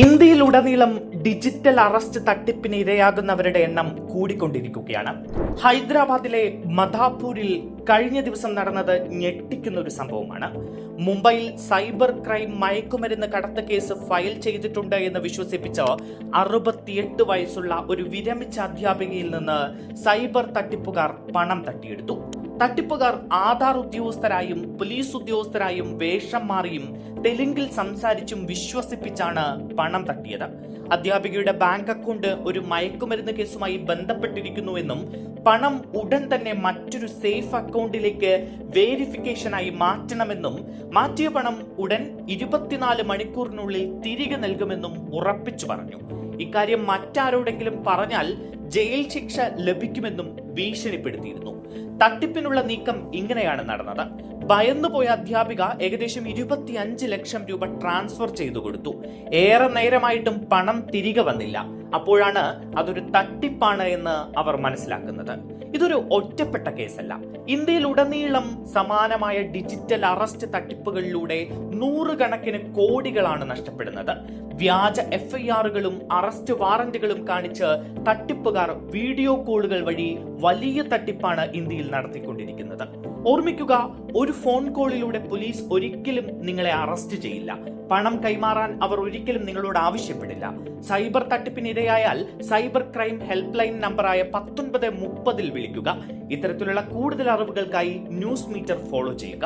ഇന്ത്യയിലുടനീളം digital arrest തട്ടിപ്പിന് ഇരയാകുന്നവരുടെ എണ്ണം കൂടിക്കൊണ്ടിരിക്കുകയാണ്. ഹൈദരാബാദിലെ മധാപൂരിൽ കഴിഞ്ഞ ദിവസം നടന്നത് ഞെട്ടിക്കുന്ന ഒരു സംഭവമാണ്. മുംബൈയിൽ സൈബർ ക്രൈം മയക്കുമരുന്ന് കടത്ത് കേസ് ഫയൽ ചെയ്തിട്ടുണ്ട് എന്ന് വിശ്വസിപ്പിച്ച് 68 വയസ്സുള്ള ഒരു വിരമിച്ച അധ്യാപികയിൽ നിന്ന് സൈബർ തട്ടിപ്പുകാർ പണം തട്ടിയെടുത്തു. തട്ടിപ്പുകാർ ആധാർ ഉദ്യോഗസ്ഥരായും പോലീസ് ഉദ്യോഗസ്ഥരായും വേഷം മാറിയും തെലുങ്കിൽ സംസാരിച്ചും വിശ്വസിപ്പിച്ചാണ് പണം തട്ടിയത്. അധ്യാപികയുടെ ബാങ്ക് അക്കൗണ്ട് ഒരു മയക്കുമരുന്ന് കേസുമായി ബന്ധപ്പെട്ടിരിക്കുന്നുവെന്നും പണം ഉടൻ തന്നെ മറ്റൊരു സേഫ് അക്കൗണ്ടിലേക്ക് വേരിഫിക്കേഷനായി മാറ്റണമെന്നും മാറ്റിയ പണം ഉടൻ 24 മണിക്കൂറിനുള്ളിൽ തിരികെ നൽകുമെന്നും ഉറപ്പിച്ചു പറഞ്ഞു. ഇക്കാര്യം മറ്റാരോടെങ്കിലും പറഞ്ഞാൽ ജയിൽ ശിക്ഷ ലഭിക്കുമെന്നും ഭീഷണിപ്പെടുത്തിയിരുന്നു. തട്ടിപ്പിനുള്ള നീക്കം ഇങ്ങനെയാണ് നടന്നത്. ഭയന്നുപോയ അധ്യാപിക ഏകദേശം 25 ലക്ഷം രൂപ ട്രാൻസ്ഫർ ചെയ്തു കൊടുത്തു. ഏറെ നേരമായിട്ടും പണം തിരികെ വന്നില്ല. അപ്പോഴാണ് അതൊരു തട്ടിപ്പാണ് എന്ന് അവർ മനസ്സിലാക്കുന്നത്. ഇതൊരു ഒറ്റപ്പെട്ട കേസല്ല. ഇന്ത്യയിലുടനീളം സമാനമായ ഡിജിറ്റൽ അറസ്റ്റ് തട്ടിപ്പുകളിലൂടെ 100 കണക്കിന് കോടികളാണ് നഷ്ടപ്പെടുന്നത്. വ്യാജ FIRകളും അറസ്റ്റ് വാറന്റുകളും കാണിച്ച് തട്ടിപ്പുകാർ വീഡിയോ കോളുകൾ വഴി വലിയ തട്ടിപ്പാണ് ഇന്ത്യയിൽ നടത്തിക്കൊണ്ടിരിക്കുന്നത്. ഓർമ്മിക്കുക, ഒരു ഫോൺ കോളിലൂടെ പോലീസ് ഒരിക്കലും നിങ്ങളെ അറസ്റ്റ് ചെയ്യില്ല. പണം കൈമാറാൻ അവർ ഒരിക്കലും നിങ്ങളോട് ആവശ്യപ്പെടില്ല. സൈബർ തട്ടിപ്പിനിരയായാൽ സൈബർ ക്രൈം ഹെൽപ്പ് ലൈൻ നമ്പറായ 1930 വിളിക്കുക. ഇത്തരത്തിലുള്ള കൂടുതൽ അറിവുകൾക്കായി ന്യൂസ് മീറ്റർ ഫോളോ ചെയ്യുക.